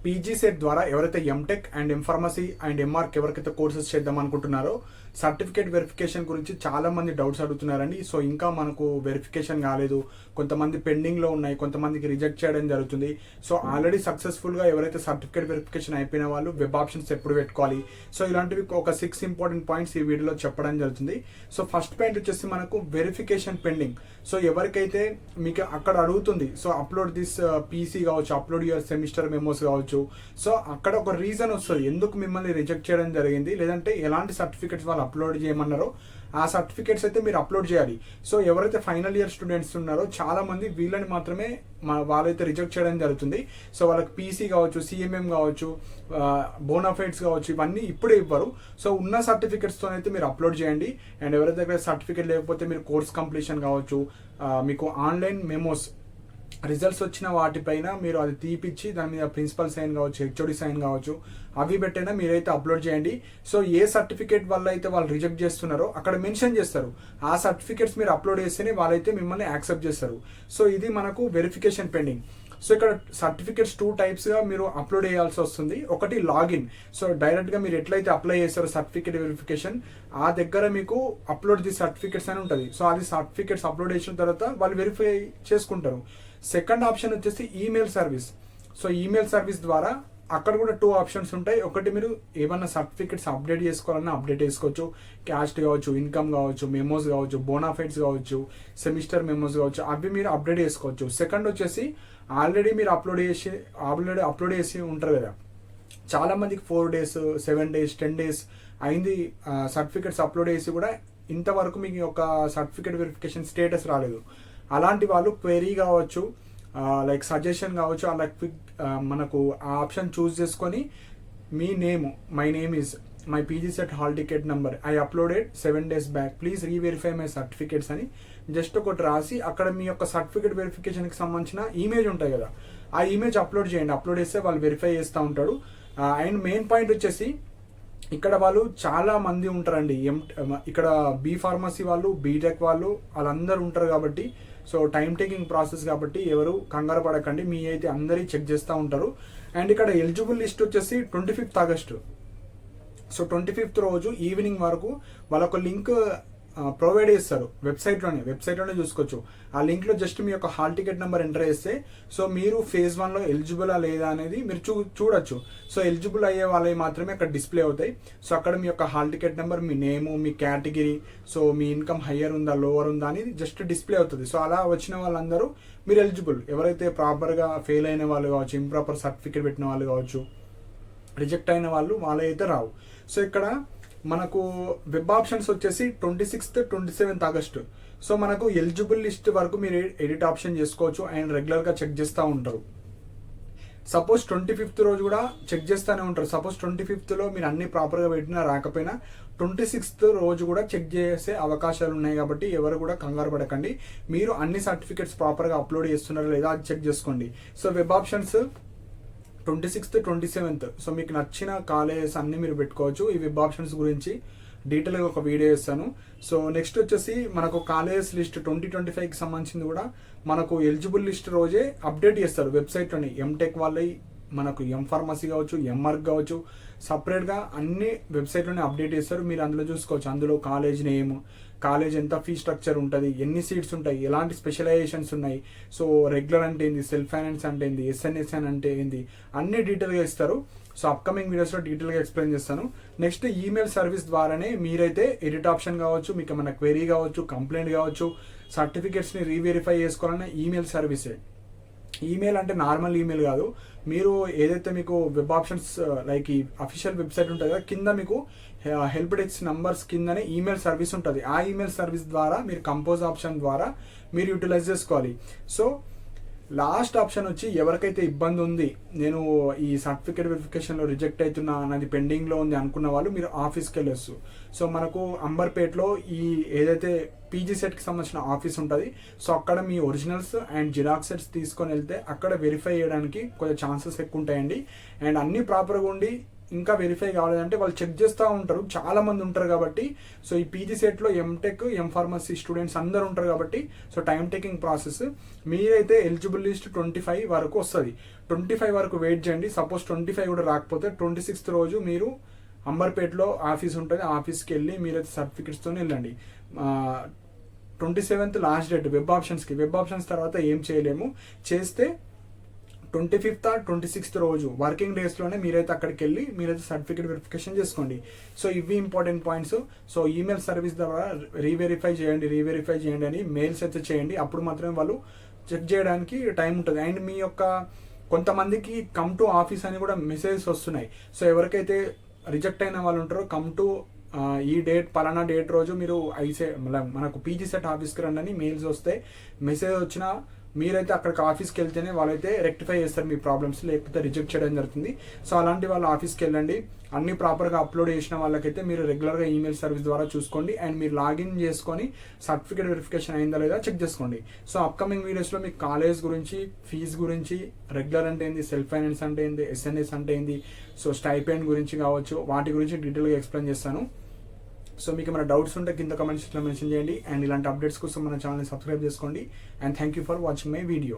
PG set ద్వారా ఎవరైతే MTech and MPharmacy and MArch ఎవరికైతే కోర్సెస్ చేద్దాం అనుకుంటున్నారో సర్టిఫికేట్ వెరిఫికేషన్ గురించి చాలా మంది డౌట్స్ అడుగుతున్నారండి. సో ఇంకా మనకు వెరిఫికేషన్ కాలేదు, కొంతమంది పెండింగ్లో ఉన్నాయి, కొంతమందికి రిజెక్ట్ చేయడం జరుగుతుంది. సో ఆల్రెడీ సక్సెస్ఫుల్గా ఎవరైతే సర్టిఫికేట్ వెరిఫికేషన్ అయిపోయిన వాళ్ళు వెబ్ ఆప్షన్స్ ఎప్పుడు పెట్టుకోవాలి, సో ఇలాంటివి ఒక 6 ఇంపార్టెంట్ పాయింట్స్ ఈ వీడియోలో చెప్పడం జరుగుతుంది. సో ఫస్ట్ పాయింట్ వచ్చేసి మనకు వెరిఫికేషన్ పెండింగ్. సో ఎవరికైతే మీకు అక్కడ అడుగుతుంది, సో అప్లోడ్ దిస్ పీసీ కావచ్చు, అప్లోడ్ యువర్ సెమిస్టర్ మెమోస్ కావచ్చు, సో అక్కడ ఒక రీజన్ వస్తుంది ఎందుకు మిమ్మల్ని రిజెక్ట్ చేయడం జరిగింది, లేదంటే ఎలాంటి సర్టిఫికేట్స్ వాళ్ళు అప్లోడ్ చేయమన్నారో ఆ సర్టిఫికేట్స్ అయితే మీరు అప్లోడ్ చేయాలి. సో ఎవరైతే ఫైనల్ ఇయర్ స్టూడెంట్స్ ఉన్నారో చాలా మంది వీళ్ళని మాత్రమే వాళ్ళైతే రిజెక్ట్ చేయడం జరుగుతుంది. సో వాళ్ళకి పీసీ కావచ్చు, సిఎంఎం కావచ్చు, బోనాఫైడ్స్ కావచ్చు, ఇవన్నీ ఇప్పుడే ఇవ్వరు. సో ఉన్న సర్టిఫికేట్స్తో అయితే మీరు అప్లోడ్ చేయండి. అండ్ ఎవరి దగ్గర సర్టిఫికేట్ లేకపోతే మీరు కోర్స్ కంప్లీషన్ కావచ్చు, మీకు ఆన్లైన్ మెమోస్ రిజల్ట్స్ వచ్చిన వాటిపైన మీరు అది తీపిచ్చి దాని మీద ప్రిన్సిపల్ సైన్ కావచ్చు, హెచ్ఓడి సైన్ కావచ్చు, అవి పెట్టైనా మీరైతే అప్లోడ్ చేయండి. సో ఏ సర్టిఫికేట్ వల్ల అయితే వాళ్ళు రిజెక్ట్ చేస్తున్నారో అక్కడ మెన్షన్ చేస్తారు, ఆ సర్టిఫికేట్స్ మీరు అప్లోడ్ చేస్తేనే వాళ్ళైతే మిమ్మల్ని యాక్సెప్ట్ చేస్తారు. సో ఇది మనకు వెరిఫికేషన్ పెండింగ్. సో ఇక్కడ సర్టిఫికేట్స్ 2 టైప్స్గా మీరు అప్లోడ్ చేయాల్సి వస్తుంది. ఒకటి లాగిన్, సో డైరెక్ట్గా మీరు ఎట్లయితే అప్లై చేస్తారో సర్టిఫికేట్ వెరిఫికేషన్ ఆ దగ్గర మీకు అప్లోడ్ ది సర్టిఫికేట్స్ అని ఉంటుంది. సో అది సర్టిఫికేట్స్ అప్లోడ్ చేసిన తర్వాత వాళ్ళు వెరిఫై చేసుకుంటారు. సెకండ్ ఆప్షన్ వచ్చేసి email service. So email service ద్వారా అక్కడ కూడా 2 ఆప్షన్స్ ఉంటాయి. ఒకటి మీరు ఏమన్నా సర్టిఫికేట్స్ అప్డేట్ చేసుకోవాలన్నా అప్డేట్ చేసుకోవచ్చు, క్యాస్ట్ కావచ్చు, ఇన్కమ్ కావచ్చు, మెమోస్ కావచ్చు, బోనాఫైడ్స్ కావచ్చు, సెమిస్టర్ మెమోస్ కావచ్చు, అవి మీరు అప్డేట్ చేసుకోవచ్చు. సెకండ్ వచ్చేసి ఆల్రెడీ మీరు అప్లోడ్ చేసి ఉంటారు కదా, చాలా మందికి 4 days 7 days 10 days అయింది సర్టిఫికేట్స్ అప్లోడ్ చేసి కూడా ఇంతవరకు మీకు ఒక సర్టిఫికేట్ వెరిఫికేషన్ స్టేటస్ రాలేదు. అలాంటి వాళ్ళు క్వెరీ కావచ్చు, లైక్ సజెషన్ కావచ్చు, అలా క్విక్ మనకు ఆ ఆప్షన్ చూస్ చేసుకొని మీ name, my name is my PG CET hall ticket number I uploaded 7 days back, please reverify my certificates అని జస్ట్ ఒకటి రాసి అక్కడ మీ యొక్క సర్టిఫికేట్ వెరిఫికేషన్కి సంబంధించిన ఇమేజ్ ఉంటాయి కదా, ఆ ఇమేజ్ అప్లోడ్ చేయండి. అప్లోడ్ చేస్తే వాళ్ళు వెరిఫై చేస్తూ ఉంటాడు. అండ్ మెయిన్ పాయింట్ వచ్చేసి ఇక్కడ వాళ్ళు చాలా మంది ఉంటారండి. ఇక్కడ బీ ఫార్మసీ వాళ్ళు, బీటెక్ వాళ్ళు, వాళ్ళందరూ ఉంటారు కాబట్టి సో టైం టేకింగ్ ప్రాసెస్ కాబట్టి ఎవరు కంగారు పడకండి, మీ అయితే అందరి చెక్ చేస్తూ ఉంటారు. అండ్ ఇక్కడ ఎలిజిబుల్ లిస్ట్ వచ్చేసి 25th August. సో 25th రోజు ఈవినింగ్ వరకు వాళ్ళొక లింక్ ప్రొవైడ్ చేస్తారు వెబ్సైట్లోనే చూసుకోవచ్చు. ఆ లింక్లో జస్ట్ మీ యొక్క హాల్ టికెట్ నెంబర్ ఎంటర్ చేస్తే సో మీరు phase 1లో ఎలిజిబులా లేదా అనేది మీరు చూడొచ్చు. సో ఎలిజిబుల్ అయ్యే వాళ్ళవి మాత్రమే అక్కడ డిస్ప్లే అవుతాయి. సో అక్కడ మీ యొక్క హాల్ టికెట్ నెంబర్, మీ నేము, మీ కేటగిరీ, సో మీ ఇన్కమ్ హయ్యర్ ఉందా లోవర్ ఉందా అనేది జస్ట్ డిస్ప్లే అవుతుంది. సో అలా వచ్చిన వాళ్ళందరూ మీరు ఎలిజిబుల్. ఎవరైతే ప్రాపర్గా ఫెయిల్ అయిన వాళ్ళు కావచ్చు, ఇంప్రాపర్ సర్టిఫికేట్ పెట్టిన వాళ్ళు కావచ్చు, రిజెక్ట్ అయిన వాళ్ళైతే రావు. సో ఇక్కడ మనకు వెబ్ ఆప్షన్స్ వచ్చేసి 26th 27th August. సో మనకు ఎలిజిబుల్ లిస్ట్ వరకు మీరు ఎడిట్ ఆప్షన్ చేసుకోవచ్చు అండ్ రెగ్యులర్గా చెక్ చేస్తూ ఉంటారు. సపోజ్ 25th రోజు కూడా చెక్ చేస్తూనే ఉంటారు. సపోజ్ 25th మీరు అన్ని ప్రాపర్గా పెట్టినా రాకపోయినా 26th రోజు కూడా చెక్ చేసే అవకాశాలు ఉన్నాయి. కాబట్టి ఎవరు కూడా కంగారు పడకండి, మీరు అన్ని సర్టిఫికేట్స్ ప్రాపర్గా అప్లోడ్ చేస్తున్నారో లేదా అది చెక్ చేసుకోండి. So web options 26th 27th. So మీకు నచ్చిన కాలేజెస్ అన్ని మీరు పెట్టుకోవచ్చు. ఈ వెబ్ ఆప్షన్స్ గురించి డీటెయిల్గా ఒక వీడియో చేస్తాను. సో నెక్స్ట్ వచ్చేసి మనకు కాలేజెస్ లిస్ట్ 2025కి సంబంధించింది కూడా మనకు ఎలిజిబుల్ లిస్ట్ రోజే అప్డేట్ చేస్తారు వెబ్సైట్లోని. ఎంటెక్ వాళ్ళవి, మనకు ఎంఫార్మసీ కావచ్చు, ఎంఆర్క్ కావచ్చు, సపరేట్గా అన్ని వెబ్సైట్లోనే అప్డేట్ చేస్తారు. మీరు అందులో చూసుకోవచ్చు. అందులో కాలేజ్ నేమ్, కాలేజ్ ఎంత ఫీ స్ట్రక్చర్ ఉంటుంది, ఎన్ని సీట్స్ ఉంటాయి, ఎలాంటి స్పెషలైజేషన్స్ ఉన్నాయి, సో రెగ్యులర్ అంటే ఏంది, సెల్ఫ్ ఫైనాన్స్ అంటే ఏంది, ఎస్ఎన్ఎస్ఎన్ అంటే ఏంది, అన్ని డీటెయిల్గా ఇస్తారు. సో అప్కమింగ్ వీడియోస్లో డీటెయిల్గా ఎక్స్ప్లెయిన్ చేస్తాను. నెక్స్ట్ ఈమెయిల్ సర్వీస్ ద్వారానే మీరైతే ఎడిట్ ఆప్షన్ కావచ్చు, మీకు ఏమైనా క్వెరీ కావచ్చు, కంప్లైంట్ కావచ్చు, సర్టిఫికేట్స్ని రీవెరిఫై చేసుకోవాలన్నా ఈమెయిల్ సర్వీసే. ఈమెయిల్ అంటే నార్మల్ ఈమెయిల్ కాదు. మీరు ఏదైతే మీకు వెబ్ ఆప్షన్స్ లైక్ ఈ అఫీషియల్ వెబ్సైట్ ఉంటుంది కదా, కింద మీకు హెల్ప్ డెస్క్ నంబర్స్ కిందనే ఈమెయిల్ సర్వీస్ ఉంటుంది. ఆ ఈమెయిల్ సర్వీస్ ద్వారా మీరు కంపోజ్ ఆప్షన్ ద్వారా మీరు యూటిలైజ్ చేసుకోవాలి. సో లాస్ట్ ఆప్షన్ వచ్చి ఎవరికైతే ఇబ్బంది ఉంది, నేను ఈ సర్టిఫికేట్ వెరిఫికేషన్లో రిజెక్ట్ అవుతున్నా, నాది పెండింగ్లో ఉంది అనుకున్న వాళ్ళు మీరు ఆఫీస్కి వెళ్ళొచ్చు. సో మనకు అంబర్పేట్లో ఈ ఏదైతే పీజీ సెట్కి సంబంధించిన ఆఫీస్ ఉంటుంది. సో అక్కడ మీ ఒరిజినల్స్ అండ్ జిరాక్స్ సెట్స్ తీసుకొని వెళ్తే అక్కడ వెరిఫై చేయడానికి కొంచెం ఛాన్సెస్ ఎక్కువ ఉంటాయండి. అండ్ అన్నీ ప్రాపర్గా ఉండి ఇంకా వెరిఫై కాలేదంటే వాళ్ళు చెక్ చేస్తూ ఉంటారు, చాలా మంది ఉంటారు కాబట్టి. సో ఈ పీజీ సెట్లో ఎంటెక్ ఎంఫార్మసీ స్టూడెంట్స్ అందరు ఉంటారు కాబట్టి సో టైం టేకింగ్ ప్రాసెస్. మీరైతే ఎలిజిబుల్ లిస్ట్ 25 వరకు వస్తుంది. 25 వరకు వెయిట్ చేయండి. సపోజ్ 25 కూడా రాకపోతే 26th రోజు మీరు అంబర్పేటలో ఆఫీస్ ఉంటుంది, ఆఫీస్కి వెళ్ళి మీరైతే సర్టిఫికెట్స్తో వెళ్ళండి. 27th లాస్ట్ డేట్ వెబ్ ఆప్షన్స్కి. వెబ్ ఆప్షన్స్ తర్వాత ఏం చేయలేము. చేస్తే 25th or 26th రోజు వర్కింగ్ డేస్లోనే మీరైతే అక్కడికి వెళ్ళి మీరైతే సర్టిఫికేట్ వెరిఫికేషన్ చేసుకోండి. సో ఇవి important points. So email service ద్వారా రీవెరిఫై చేయండి అని మెయిల్స్ అయితే చేయండి. అప్పుడు మాత్రమే వాళ్ళు చెక్ చేయడానికి టైం ఉంటుంది. అండ్ మీ యొక్క కొంతమందికి కమ్ టు ఆఫీస్ అని కూడా మెసేజెస్ వస్తున్నాయి. సో ఎవరికైతే రిజెక్ట్ అయిన వాళ్ళు ఉంటారో కమ్ టు ఈ డేట్ పలానా డేట్ రోజు మీరు మనకు పీజీ సెట్ ఆఫీస్కి రండి అని మెయిల్స్ వస్తే, మెసేజ్ వచ్చినా మీరైతే అక్కడికి ఆఫీస్కి వెళ్తేనే వాళ్ళైతే రెక్టిఫై చేస్తారు మీ ప్రాబ్లమ్స్, లేకపోతే రిజెక్ట్ చేయడం జరుగుతుంది. సో అలాంటి వాళ్ళు ఆఫీస్కి వెళ్ళండి. అన్ని ప్రాపర్గా అప్లోడ్ చేసిన వాళ్ళకైతే మీరు రెగ్యులర్గా ఈమెయిల్ సర్వీస్ ద్వారా చూసుకోండి. అండ్ మీరు లాగిన్ చేసుకొని సర్టిఫికేట్ వెరిఫికేషన్ అయిందా లేదా చెక్ చేసుకోండి. సో అప్కమింగ్ వీడియోస్లో మీకు కాలేజ్ గురించి, ఫీజు గురించి, రెగ్యులర్ అంటే ఏంది, సెల్ఫ్ ఫైనాన్స్ అంటే ఏంది, ఎస్ఎన్ఎస్ అంటే ఏంది, సో స్టైపెండ్ గురించి కావచ్చు, వాటి గురించి డీటెయిల్గా ఎక్స్ప్లెయిన్ చేస్తాను. సో మీకు ఏమైనా డౌట్స్ ఉంటే కింద కమెంట్స్లో మెన్షన్ చేయండి. అండ్ ఇలాంటి అప్డేట్స్ కోసం మన ఛానల్ని సబ్స్క్రైబ్ చేసుకోండి. And thank you for watching my video.